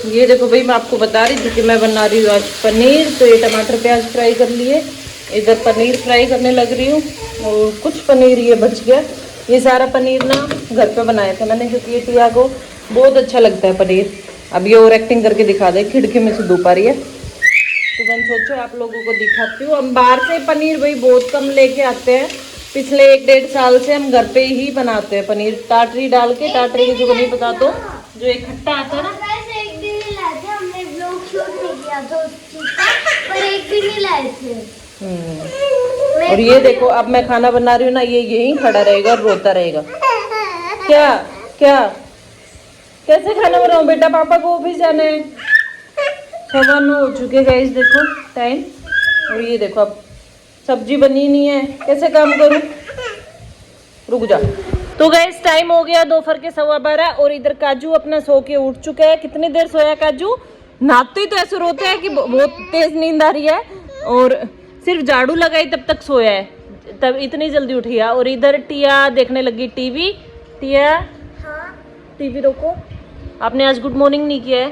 ये देखो भाई, मैं आपको बता रही थी कि मैं बना रही हूँ आज पनीर। तो ये टमाटर प्याज फ्राई कर लिए, इधर पनीर फ्राई करने लग रही हूँ। और कुछ पनीर ये बच गया। ये सारा पनीर ना घर पे बनाया था मैंने, क्योंकि ये टिया को बहुत अच्छा लगता है पनीर। अब ये और एक्टिंग करके दिखा दे, खिड़की में से धूप आ रही है, तो मैंने सोचा आप लोगों को दिखाती हूँ। हम बाहर से पनीर भाई बहुत कम लेके आते हैं। पिछले 1-1.5 साल से हम घर पे ही बनाते हैं पनीर, टाटरी डाल के। टाटरी की जो नहीं पता तो जो एक खट्टा आता है ना, एक दिन ही लाए थे हमने, व्लॉग शूट नहीं किया था उस चीज का, पर एक दिन ही लाए थे। और ये देखो, अब मैं खाना बना रही हूँ ना, ये यहीं खड़ा रहेगा और रोता रहेगा। क्या क्या कैसे खाना बनाऊं बेटा, पापा को ऑफिस जाना है। 9:15 हो चुके गाइस, देखो टाइम। और ये देखो अब सब्जी बनी नहीं है, कैसे काम करूं, रुक जा। तो गाइस टाइम हो गया दोपहर के 12:15 और इधर काजू अपना सो के उठ चुका है। कितनी देर सोया काजू? नहाते ही तो ऐसे रोते हैं कि बहुत तेज नींद आ रही है, और सिर्फ झाड़ू लगाई तब तक सोया है, तब इतनी जल्दी उठ गया। और इधर टिया देखने लगी टीवी। टिया टीवी रोको, आपने आज गुड मॉर्निंग नहीं किया है।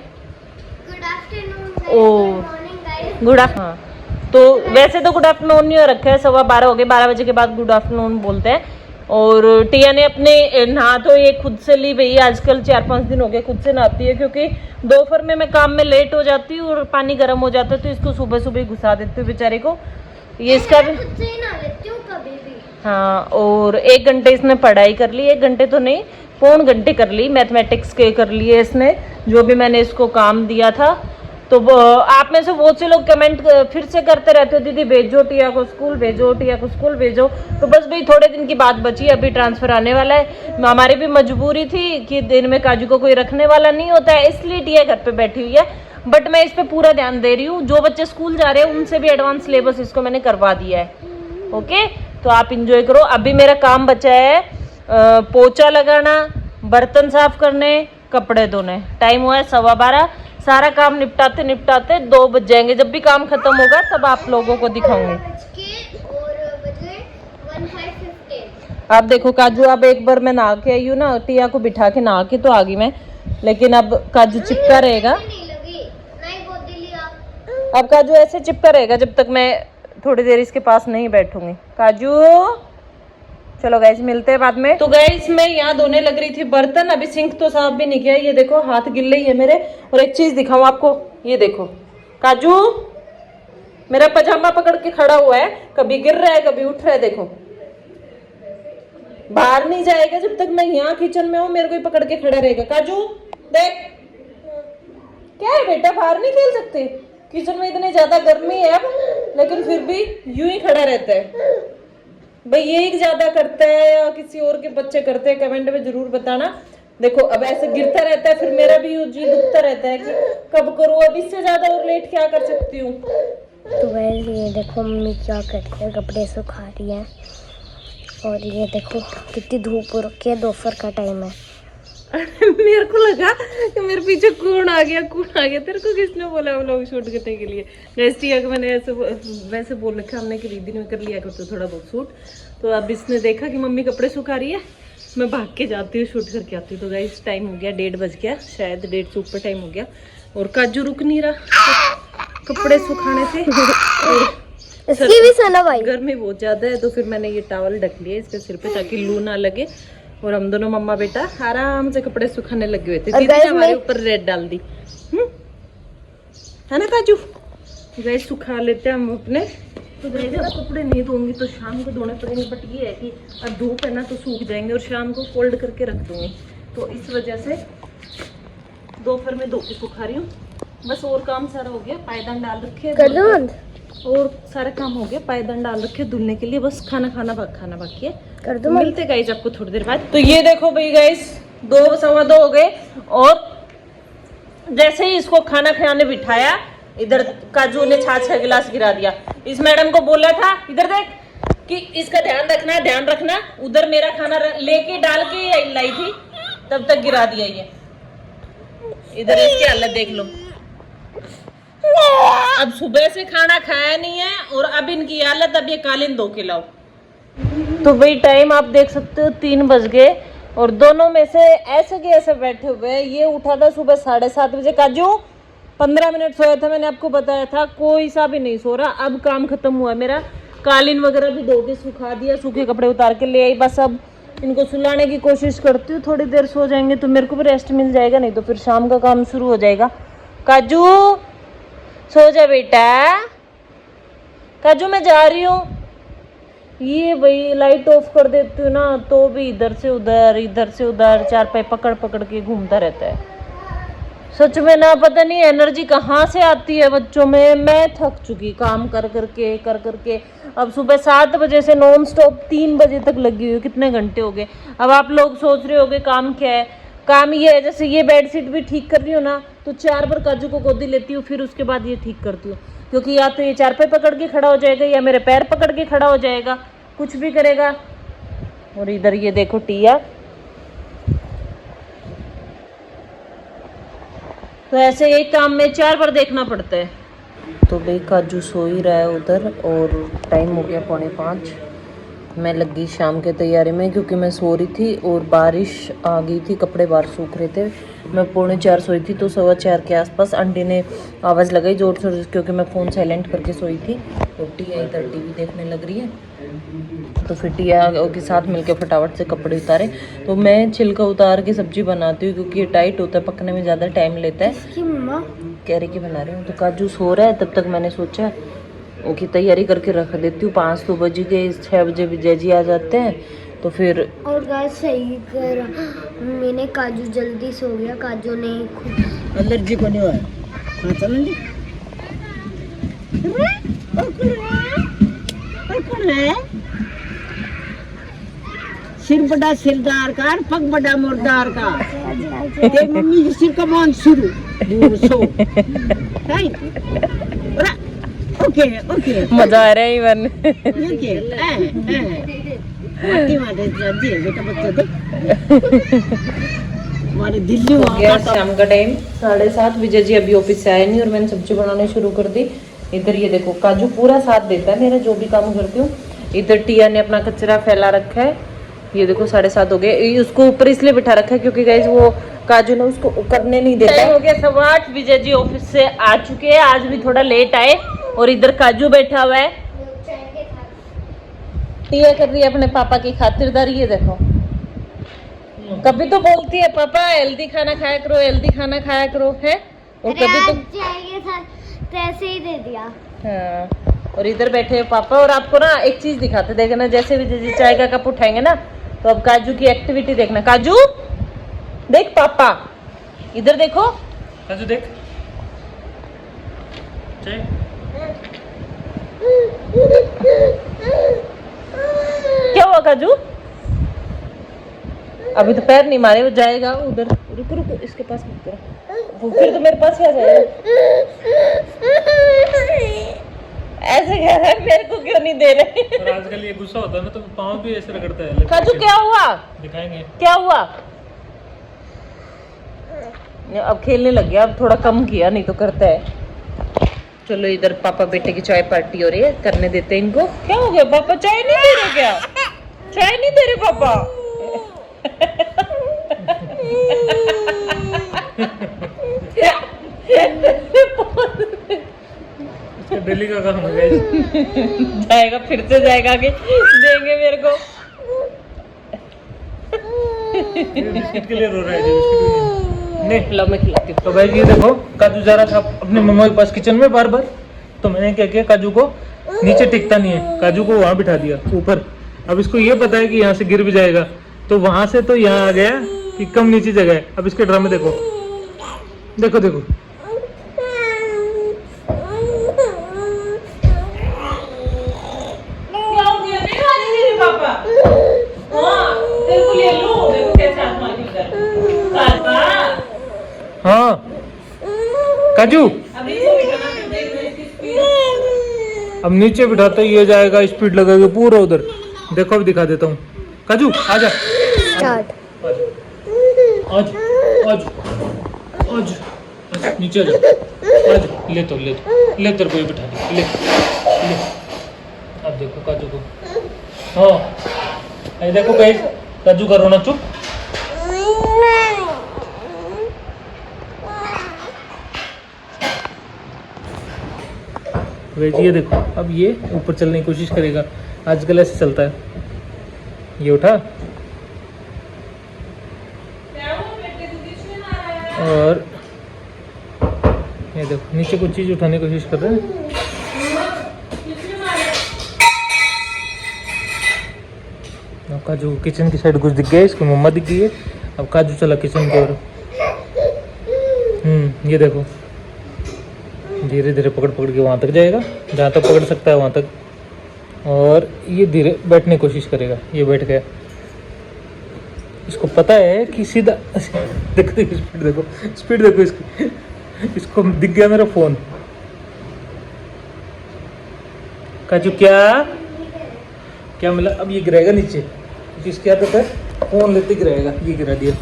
Good afternoon. Oh good afternoon. तो वैसे तो गुड आफ्टरनून नहीं हो रखा है, 12:15 हो गए, 12 बजे के बाद गुड आफ्टरनून बोलते हैं। और टिया ने अपने नहा तो ये खुद से ली भाई, आजकल 4-5 दिन हो गए खुद से नहाती है, क्योंकि दोपहर में मैं काम में लेट हो जाती हूँ और पानी गर्म हो जाता है, तो इसको सुबह सुबह घुसा देती हूँ बेचारे को। ये इसका भी खुद से ही नहा लेती हूँ कभी भी। हाँ, और 1 घंटे इसने पढ़ाई कर ली, 1 घंटे तो नहीं, 1.25 घंटे कर ली, मैथमेटिक्स के कर लिए इसने, जो भी मैंने इसको काम दिया था। तो आप में से बहुत से लोग कमेंट फिर से करते रहते हो, दीदी भेजो टिया को स्कूल, भेजो टिया को स्कूल भेजो। तो बस भाई थोड़े दिन की बात बची, अभी ट्रांसफ़र आने वाला है। हमारी भी मजबूरी थी कि दिन में काजू को कोई रखने वाला नहीं होता है, इसलिए टिया घर पे बैठी हुई है। बट मैं इस पर पूरा ध्यान दे रही हूँ। जो बच्चे स्कूल जा रहे हैं उनसे भी एडवांस सिलेबस इसको मैंने करवा दिया है। ओके, तो आप इंजॉय करो। अभी मेरा काम बचा है पोछा लगाना, बर्तन साफ करने, कपड़े धोने। टाइम हुआ है 12:15। सारा काम निपटाते निपटाते 2 बज जाएंगे। जब भी काम खत्म होगा तब आप लोगों को दिखाऊंगी। आप देखो काजू, अब एक बार मैं नहा के आई हूँ ना, टिया को बिठा के नहा के तो आ गई मैं, लेकिन अब काजू चिपका रहेगा। अब काजू ऐसे चिपका रहेगा जब तक मैं थोड़ी देर इसके पास नहीं बैठूंगी। काजू चलो गाइस मिलते हैं बाद में। तो गाइस मैं यहाँ धोने लग रही थी बर्तन, अभी सिंक तो साफ भी नहीं किया। ये देखो हाथ गिल्ले ही है मेरे। और एक चीज दिखाऊं आपको, ये देखो काजू मेरा पजामा पकड़ के खड़ा हुआ है, कभी गिर रहा है कभी उठ रहा है। देखो बाहर नहीं जाएगा जब तक मैं यहाँ किचन में हूँ, मेरे को ही पकड़ के खड़ा रहेगा। काजू देख, क्या है बेटा, बाहर नहीं खेल सकते? किचन में इतनी ज्यादा गर्मी है अब, लेकिन फिर भी यूं ही खड़ा रहता है। भाई यही ज्यादा करता है या किसी और के बच्चे करते हैं, कमेंट में जरूर बताना। देखो अब ऐसे गिरता रहता है, फिर मेरा भी जी दुखता रहता है कि कब करूँ, अब इससे ज्यादा और लेट क्या कर सकती हूँ। तो वैसे ये देखो मम्मी क्या करती है, कपड़े सुखा रही है। और ये देखो कितनी धूप हो रखी है, दोपहर का टाइम है। मेरे को लगा कि मेरे पीछे कौन आ गया, कौन आ गया। तेरे को किसने बोला व्लॉग शूट करने के लिए? टिया को मैंने ऐसे वैसे बोल रखा, हमने कि दीदी में कर लिया करते तो थोड़ा बहुत शूट। तो अब इसने देखा कि मम्मी कपड़े सुखा रही है, मैं भाग के जाती हूँ, शूट करके आती हूँ। तो गाइस टाइम हो गया, 1:30 बज गया, शायद 1:30 से ऊपर टाइम हो गया। और काजू रुक नहीं रहा कपड़े सुखाने से। इसकी भी सुनो भाई, गर्मी बहुत ज्यादा है, तो फिर मैंने ये टॉवल ढक लिया इसके सिर पे ताकि लू ना लगे। और हम दोनों मम्मा बेटा आराम से कपड़े सुखाने लगे हुए थे। दीदी ने हमारे ऊपर रेड डाल दी, है ना काजू? गैस सुखा लेते हैं हम अपने। तो गैस जब कपड़े नहीं धोंगी तो शाम को धोने पड़ेंगे, बट ये है कि अब धूप है ना तो सूख जाएंगे, और शाम को फोल्ड करके रख दूंगी। तो इस वजह से दोपहर में धो के सुखा रही हूँ। बस और काम सारा हो गया, पायदान डाल रखे और सारा काम हो गया, पायदान डाल रखे धुलने के लिए। बस खाना बाकी है। कर दो, मिलते गाइस आपको थोड़ी देर बाद। तो ये देखो भाई गाइस 2-2:15 हो गए, और जैसे ही इसको खाना खाने बिठाया, इधर काजू ने 6 गिलास गिरा दिया। इस मैडम को बोला था, इधर देख, कि इसका ध्यान रखना। उधर मेरा खाना लेके डाल के लाई थी, तब तक गिरा दिया ये। इधर इसकी हालत देख लो। अब सुबह से खाना खाया नहीं है, और अब इनकी हालत, अब ये कालीन धो के लाओ। तो भाई टाइम आप देख सकते हो 3 बज गए। और दोनों में से ऐसे के ऐसे बैठे हुए हैं। ये उठा था सुबह 7:30 बजे। काजू 15 मिनट सोया था, मैंने आपको बताया था, कोई सा भी नहीं सो रहा। अब काम खत्म हुआ मेरा, कालीन वगैरह भी धो के सुखा दिया, सूखे कपड़े उतार के ले आई। बस अब इनको सुलाने की कोशिश करती हूँ, थोड़ी देर सो जाएंगे तो मेरे को भी रेस्ट मिल जाएगा, नहीं तो फिर शाम का काम शुरू हो जाएगा। काजू सो जा बेटा, काजू मैं जा रही हूँ। ये भाई लाइट ऑफ कर देती हूँ ना तो भी इधर से उधर चारपाई पकड़ पकड़ के घूमता रहता है। सच में ना पता नहीं एनर्जी कहाँ से आती है बच्चों में। मैं थक चुकी काम कर करके। अब सुबह 7 बजे से नॉन स्टॉप 3 बजे तक लगी हुई, कितने घंटे हो गए। अब आप लोग सोच रहे होगे काम क्या है। काम ये है, जैसे ये बेडशीट भी ठीक कर रही हूँ ना तो 4 बार काजू को गोदी लेती हूँ, फिर उसके बाद ये ठीक करती हूँ, क्योंकि या तो ये चारपाई पकड़ के खड़ा हो जाएगा या मेरे पैर पकड़ के खड़ा हो जाएगा, कुछ भी करेगा। और इधर ये देखो टिया, तो ऐसे एक काम में 4 बार देखना पड़ता है। तो भाई काजू सो ही रहा है उधर और टाइम हो गया 4:45। मैं लग गई शाम के तैयारी में, क्योंकि मैं सो रही थी और बारिश आ गई थी, कपड़े बाहर सूख रहे थे। मैं 3:45 सोई थी तो 4:15 के आसपास आंटी ने आवाज़ लगाई जोर शोर से, क्योंकि मैं फ़ोन साइलेंट करके सोई थी। और टिया इधर टीवी देखने लग रही है, तो फिर टिया के साथ मिलकर फटाफट से कपड़े उतारे। तो मैं छिलका उतार के सब्जी बनाती हूँ, क्योंकि ये टाइट होता है, पकने में ज़्यादा टाइम लेता है। कैरी की बना रही हूँ। तो काजू सो रहा है, तब तक मैंने सोचा उसकी तैयारी करके रख देती हूँ। 5 तो बज गए, 6 बजे विजय जी आ जाते हैं तो फिर। और गाइस सही कर, मैंने काजू जल्दी सो गया, काजू ने खुद एलर्जी को नहीं हुआ है। हाँ चलेंगे। सिर बड़ा सिरदार का, पग बड़ा मुर्दार का। तेरी मम्मी के सिर का मान शुरू दूर सो। ओके ओके, मजा आ रहा है इवन। बेटा बच्चा देख हमारे दिल्ली गया शाम का टाइम 7:30। विजय जी अभी ऑफिस से आए नहीं और मैंने सब्जी बनाने शुरू कर दी। इधर ये देखो काजू पूरा साथ देता है मेरा, जो भी काम करती हूँ। इधर टिया ने अपना कचरा फैला रखा है, ये देखो 7:30 हो गए। उसको ऊपर इसलिए बिठा रखा है क्योंकि गाइस वो काजू ने उसको करने नहीं देता। टाइम हो गया 8:15। विजय जी ऑफिस से आ चुके हैं, आज भी थोड़ा लेट आए। और इधर काजू बैठा हुआ है, टिया कर रही है अपने पापा की खातिरदारी। ये देखो कभी तो बोलती है पापा हेल्दी खाना खाया करो, हेल्दी खाना खाया करो, है। और कभी तो ऐसे ही दे दिया। हाँ। और इधर बैठे हैं पापा। और आपको ना एक चीज दिखाते, देखना जैसे भी चाय का कप उठाएंगे ना तो अब काजू की एक्टिविटी देखना। काजू देख पापा, इधर देखो काजू देख। क्या हुआ काजू? अभी तो पैर नहीं मारे, वो जाएगा उधर। रुको रुको, इसके पास मत करो, वो फिर तो मेरे पास आ जाएगा। ऐसे कह रहा है, मेरे को क्यों नहीं दे रहे? और आजकल ये गुस्सा होता है ना तो पाँव भी ऐसे रगड़ता है। काजू क्या हुआ? दिखाएंगे क्या हुआ? अब खेलने लग गया, अब थोड़ा कम किया, नहीं तो करता है। चलो इधर पापा बेटे की चाय पार्टी हो रही है, करने देते हैं इनको। क्या हो गया पापा, चाय नहीं दे रहे क्या? चाय नहीं दे रहे पापा? डेली का काम है। जाएगा फिर से जाएगा आगे, देंगे मेरे को। बिस्किट के लिए रो रहा है जी, नहीं लो मैं खिलाती हूँ। तो भाई ये देखो काजू जा रहा था अपने मम्मा के पास किचन में बार बार, तो मैंने क्या किया, काजू को नीचे टिकता नहीं है, काजू को वहाँ बिठा दिया ऊपर। अब इसको ये पता है कि यहाँ से गिर भी जाएगा, तो वहां से तो यहाँ आ गया कि कम नीचे जगह है। अब इसके ड्रामे देखो देखो देखो। हाँ काजू अब नीचे बिठाता ये जाएगा, स्पीड लगेगा पूरा उधर। देखो अभी दिखा देता हूँ। काजू आजा, स्टार्ट। आज आज आज नीचे जा, आज ले तो तेरे को ये बिठा दे, ले ले। अब देखो काजू को, हाँ ये देखो गाइस, काजू का रोना चुप वैसे ये देखो, अब ये ऊपर चलने की कोशिश करेगा। आजकल ऐसे चलता है। ये उठा और ये देखो नीचे कुछ चीज उठाने की कोशिश कर रहे हैं। अब काजू किचन की साइड कुछ दिख गया, इसको मम्मा दिख गई है। अब काजू चला किचन की ओर। ये देखो धीरे धीरे पकड़ पकड़ के वहाँ तक जाएगा, जहाँ तक पकड़ सकता है वहाँ तक। और ये धीरे बैठने की कोशिश करेगा। ये बैठ गया। इसको पता है कि सीधा देखो देखो स्पीड देखो, स्पीड देखो इसकी। इसको दिख गया मेरा फोन। काजू क्या क्या मिला? अब ये गिराएगा नीचे, क्योंकि इसकी आदत है फोन लेते गिराएगा। ये गिरा दिया।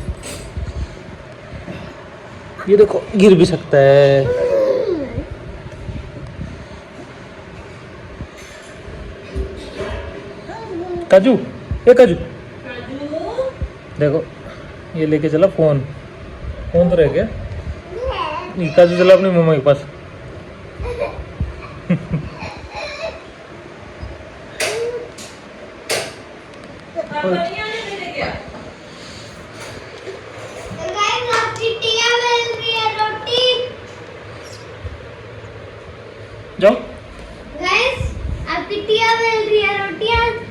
ये देखो गिर भी सकता है। काजू, ये काजू देखो, ये लेके चला फोन। फोन तो रह गया। ये काजू चला अपनी मम्मा के पास। जाओ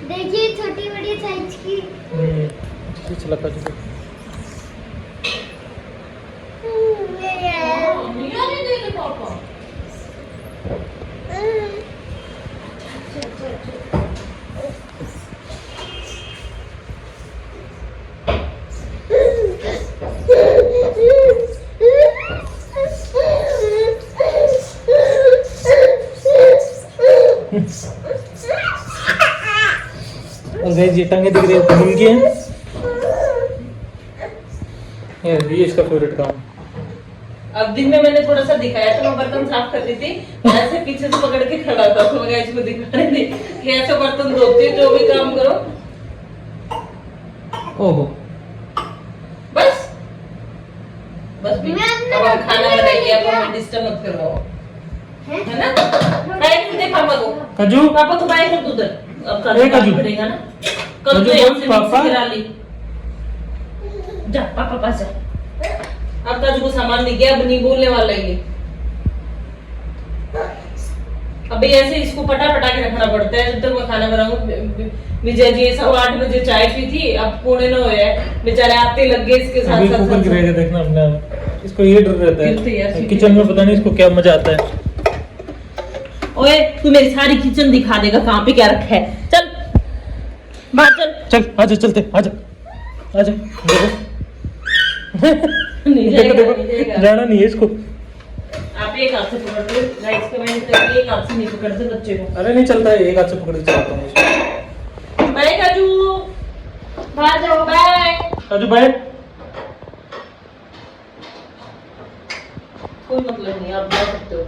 देखिए छोटी बड़ी साइज की। चला काजू। और गाइस ये टांगे दिख रही है घूम की है। ये इसका फेवरेट काम। अब दिन में मैंने थोड़ा सा दिखाया था, मैं बर्तन साफ कर रही थी, ऐसे पीछे से पकड़ के खड़ा था। तो मैं गाइस को दिखा रही थी कि ऐसे बर्तन धोती जो भी काम करो। ओहो बस बस भी। अब हम खाना बनाएंगे, अब हमें डिस्टर्ब मत करवाओ, है ना? बाय कर दे पापा को। काजू पापा को बाय कर दो उधर। अब ए, काजू करेगा ना। कल काजू तो यहाँ बोल, से पापा। मिक्सी गिरा ली। जा पापा पास जा। अब काजू को सामान दिख गया, अब नहीं बोलने वाला ये। अबे ऐसे इसको पटा पटा के रखना पड़ता है जब तक मैं खाना बनाऊंगा। विजय जी 8:15 बजे चाय पी थी, अब 8:45 हुए हैं, बेचारे आते लग गए इसके साथ अभी साथ कुकर गिरेगा देखना अपने आप। इसको ये डर रहता गिरते यार, है सीटी किचन में, पता नहीं इसको क्या मजा आता है। ओए तू मेरी सारी किचन दिखा देगा कहाँ पे क्या रखा है। चल बाहर चल। चल आजा, चलते आजा आजा। देखो नहीं देखो जाएगा, देखो नहीं जाएगा। जाना नहीं है इसको। आप एक हाथ से पकड़ते हो, गाइस कमेंट करके एक हाथ से नहीं पकड़ते बच्चे को। अरे नहीं चलता है, एक हाथ से पकड़ के चलाता हूँ इसको। बाय काजू, बाहर जाओ। बाय काजू बाय। कोई मतलब नहीं, आप जा सकते हो।